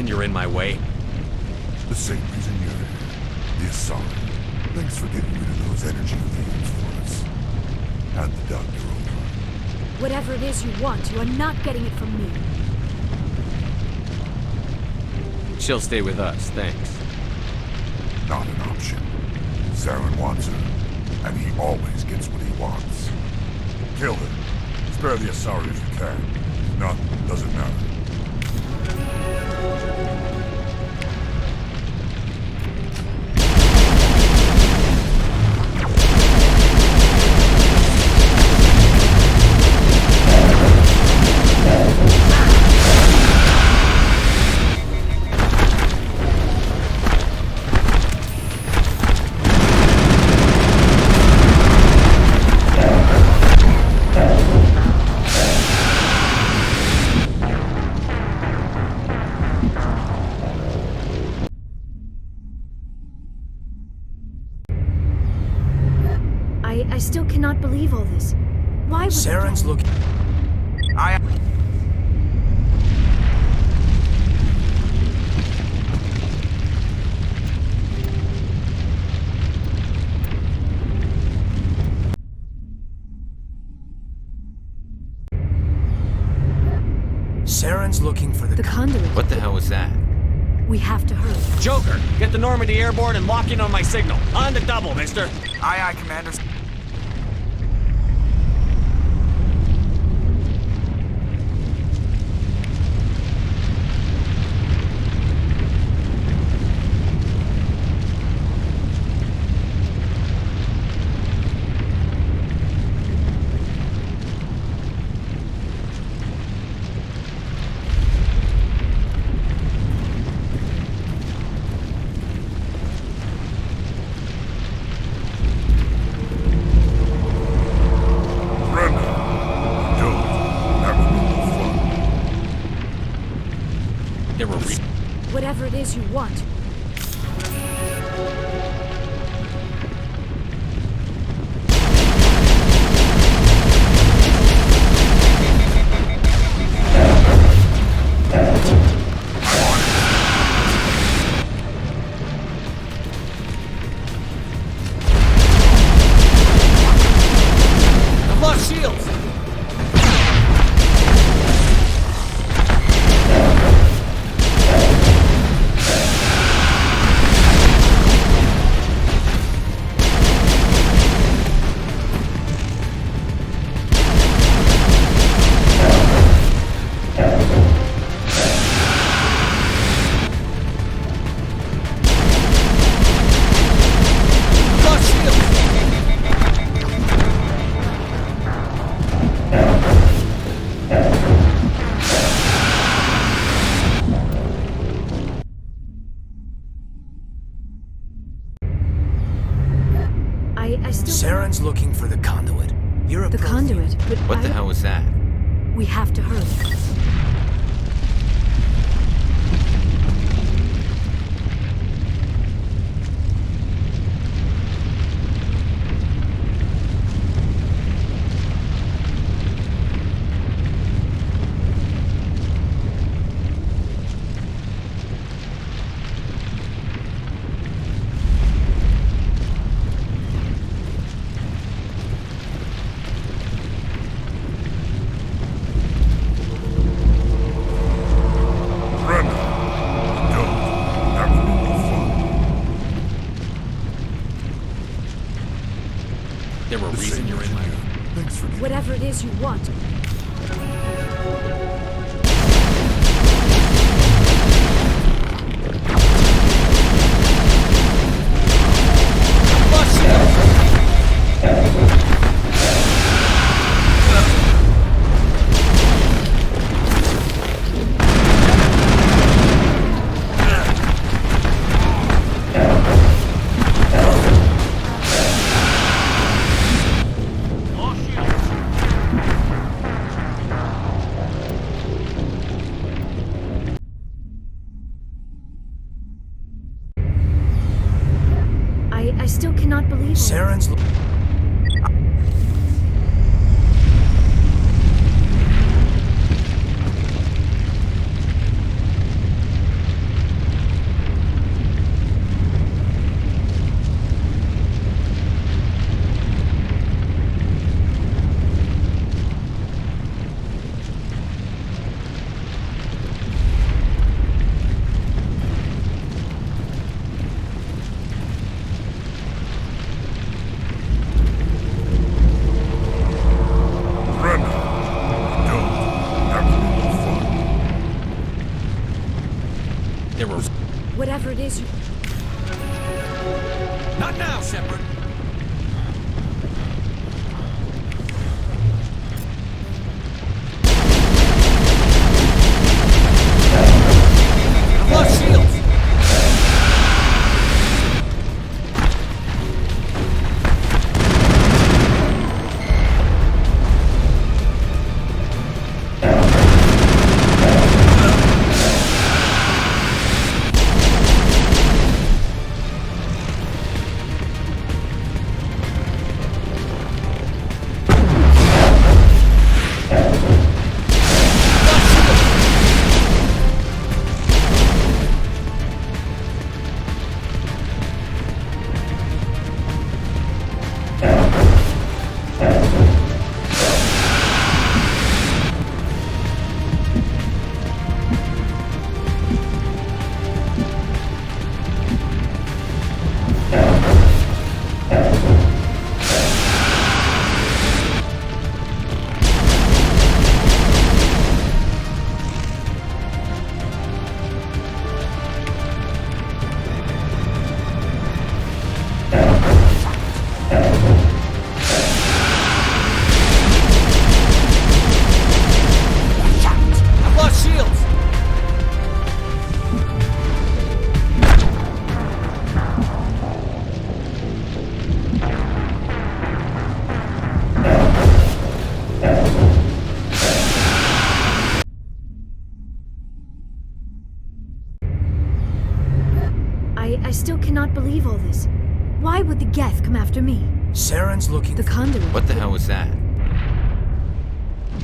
You're in my way? The same reason you're here. The Asari. Thanks for getting rid of those energy things for us. Hand the doctor over. Whatever it is you want, you are not getting it from me. She'll stay with us, thanks. Not an option. Saren wants her, and he always gets what he wants. Kill her. Spare the Asari if you can. If not, doesn't matter. I still cannot believe all this. Why would Saren's looking... Saren's looking for the conduit. What the hell was that? We have to hurry. Joker, get the Normandy airborne and lock in on my signal. On the double, mister. Aye, aye, Commander. Whatever it is you want. I've lost shields! Saren's looking for the conduit. You're a The conduit, but What the hell was that? We have to hurry. There were a reason you're in my... Thanks for Whatever it is you want. I still cannot believe it. Saren's... Whatever it is you... Not now, Shepard! I've lost shields! I still cannot believe all this. Why would the Geth come after me? Saren's looking... The conduit. What the hell was that?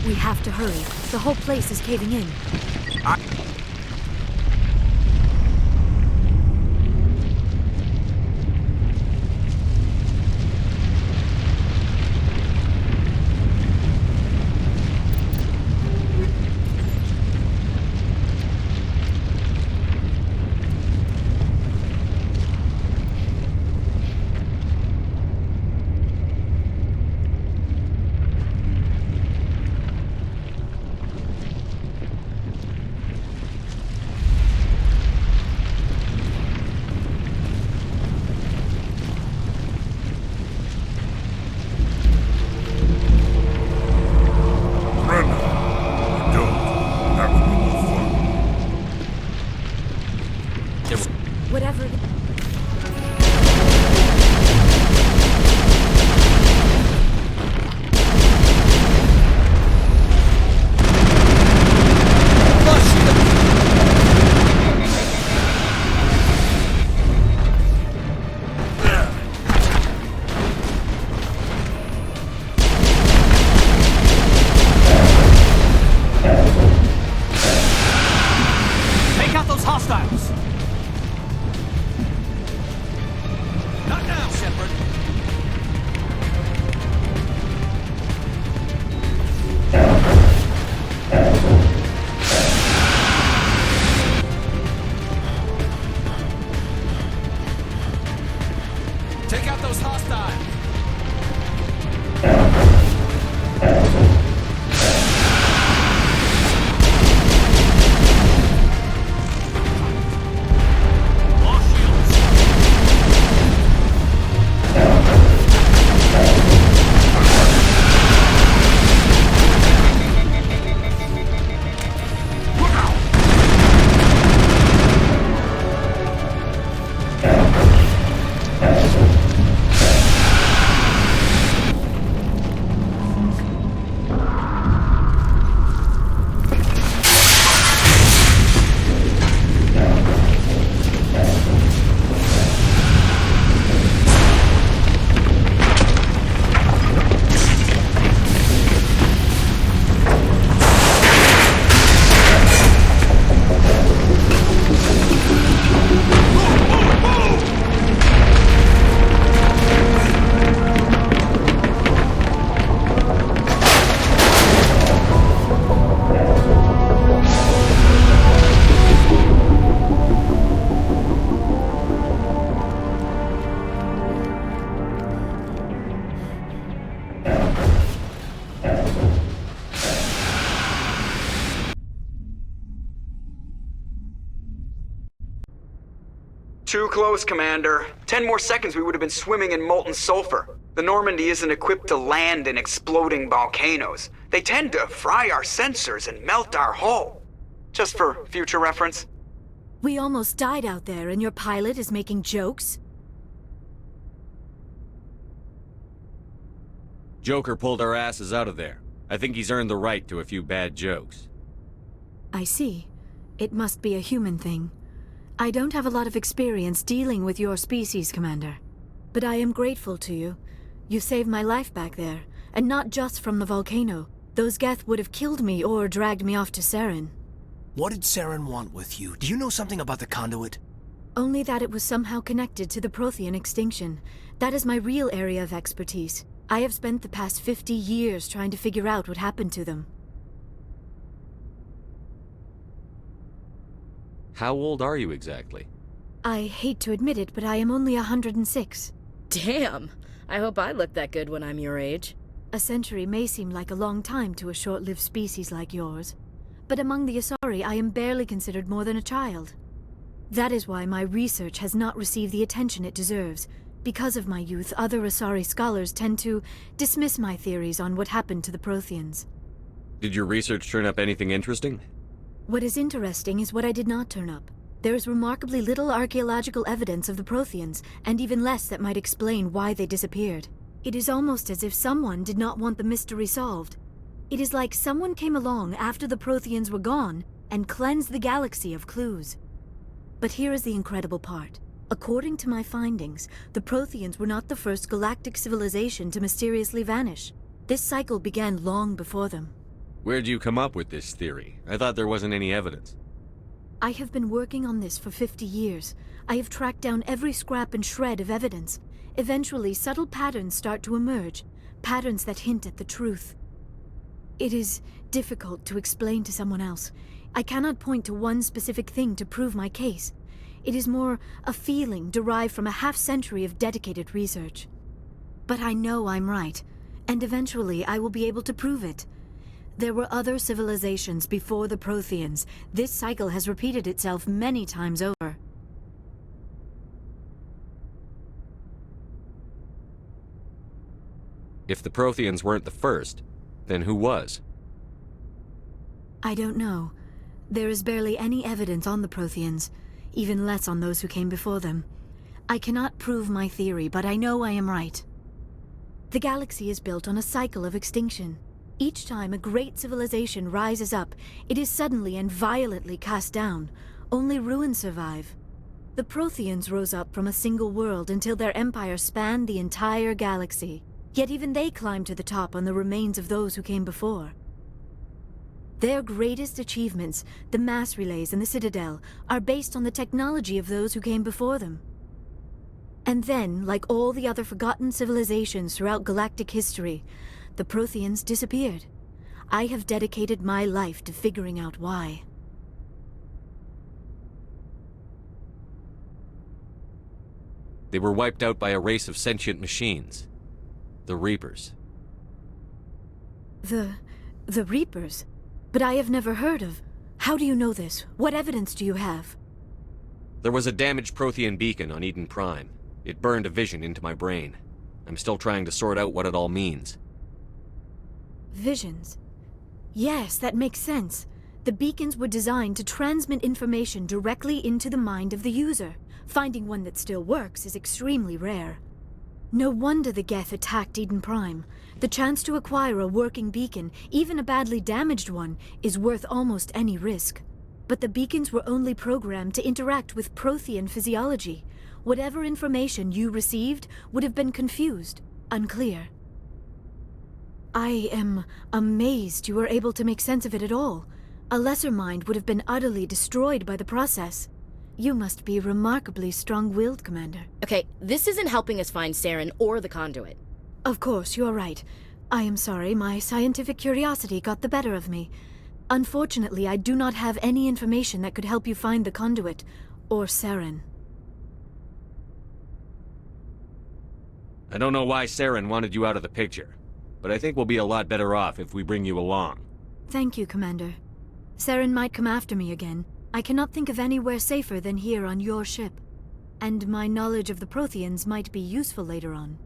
We have to hurry. The whole place is caving in. Whatever it is. hostiles! Not now, Shepard! Take out those hostiles! Too close, Commander. 10 more seconds we would have been swimming in molten sulfur. The Normandy isn't equipped to land in exploding volcanoes. They tend to fry our sensors and melt our hull. Just for future reference. We almost died out there, and your pilot is making jokes? Joker pulled our asses out of there. I think he's earned the right to a few bad jokes. I see. It must be a human thing. I don't have a lot of experience dealing with your species, Commander. But I am grateful to you. You saved my life back there, and not just from the volcano. Those Geth would have killed me or dragged me off to Saren. What did Saren want with you? Do you know something about the conduit? Only that it was somehow connected to the Prothean extinction. That is my real area of expertise. I have spent the past 50 years trying to figure out what happened to them. How old are you exactly? I hate to admit it, but I am only 106. Damn! I hope I look that good when I'm your age. A century may seem like a long time to a short-lived species like yours. But among the Asari, I am barely considered more than a child. That is why my research has not received the attention it deserves. Because of my youth, other Asari scholars tend to dismiss my theories on what happened to the Protheans. Did your research turn up anything interesting? What is interesting is what I did not turn up. There is remarkably little archaeological evidence of the Protheans, and even less that might explain why they disappeared. It is almost as if someone did not want the mystery solved. It is like someone came along after the Protheans were gone and cleansed the galaxy of clues. But here is the incredible part. According to my findings, the Protheans were not the first galactic civilization to mysteriously vanish. This cycle began long before them. Where'd you come up with this theory? I thought there wasn't any evidence. I have been working on this for 50 years. I have tracked down every scrap and shred of evidence. Eventually, subtle patterns start to emerge, patterns that hint at the truth. It is difficult to explain to someone else. I cannot point to one specific thing to prove my case. It is more a feeling derived from a half-century of dedicated research. But I know I'm right, and eventually I will be able to prove it. There were other civilizations before the Protheans. This cycle has repeated itself many times over. If the Protheans weren't the first, then who was? I don't know. There is barely any evidence on the Protheans, even less on those who came before them. I cannot prove my theory, but I know I am right. The galaxy is built on a cycle of extinction. Each time a great civilization rises up, it is suddenly and violently cast down. Only ruins survive. The Protheans rose up from a single world until their empire spanned the entire galaxy. Yet even they climbed to the top on the remains of those who came before. Their greatest achievements, the mass relays and the Citadel, are based on the technology of those who came before them. And then, like all the other forgotten civilizations throughout galactic history, the Protheans disappeared. I have dedicated my life to figuring out why. They were wiped out by a race of sentient machines. The Reapers. The Reapers? But I have never heard of... How do you know this? What evidence do you have? There was a damaged Prothean beacon on Eden Prime. It burned a vision into my brain. I'm still trying to sort out what it all means. Visions? Yes, that makes sense. The beacons were designed to transmit information directly into the mind of the user. Finding one that still works is extremely rare. No wonder the Geth attacked Eden Prime. The chance to acquire a working beacon, even a badly damaged one, is worth almost any risk. But the beacons were only programmed to interact with Prothean physiology. Whatever information you received would have been confused, unclear. I am amazed you were able to make sense of it at all. A lesser mind would have been utterly destroyed by the process. You must be remarkably strong-willed, Commander. Okay, this isn't helping us find Saren or the conduit. Of course, you're right. I am sorry, my scientific curiosity got the better of me. Unfortunately, I do not have any information that could help you find the conduit, or Saren. I don't know why Saren wanted you out of the picture, but I think we'll be a lot better off if we bring you along. Thank you, Commander. Saren might come after me again. I cannot think of anywhere safer than here on your ship. And my knowledge of the Protheans might be useful later on.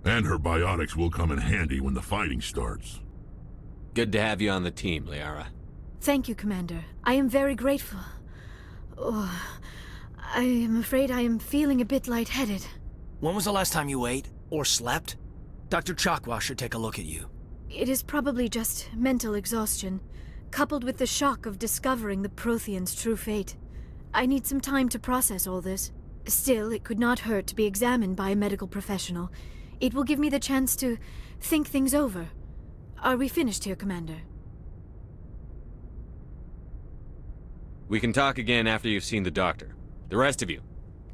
And her biotics will come in handy when the fighting starts. Good to have you on the team, Liara. Thank you, Commander. I am very grateful. Oh, I am afraid I am feeling a bit lightheaded. When was the last time you ate? Or slept? Dr. Chakwa should take a look at you. It is probably just mental exhaustion, coupled with the shock of discovering the Protheans' true fate. I need some time to process all this. Still, it could not hurt to be examined by a medical professional. It will give me the chance to think things over. Are we finished here, Commander? We can talk again after you've seen the doctor. The rest of you,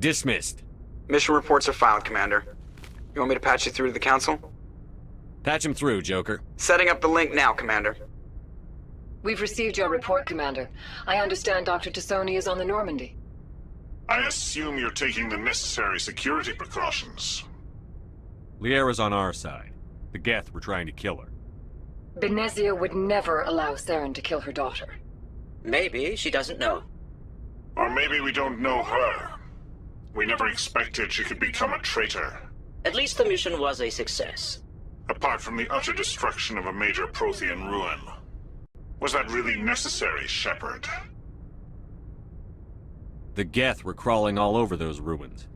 dismissed. Mission reports are filed, Commander. You want me to patch you through to the Council? Patch him through, Joker. Setting up the link now, Commander. We've received your report, Commander. I understand Dr. Tassoni is on the Normandy. I assume you're taking the necessary security precautions. Liara's on our side. The Geth were trying to kill her. Benezia would never allow Saren to kill her daughter. Maybe she doesn't know. Or maybe we don't know her. We never expected she could become a traitor. At least the mission was a success. Apart from the utter destruction of a major Prothean ruin. Was that really necessary, Shepard? The Geth were crawling all over those ruins.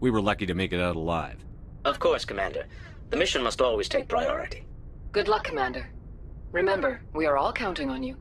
We were lucky to make it out alive. Of course, Commander. The mission must always take priority. Good luck, Commander. Remember, we are all counting on you.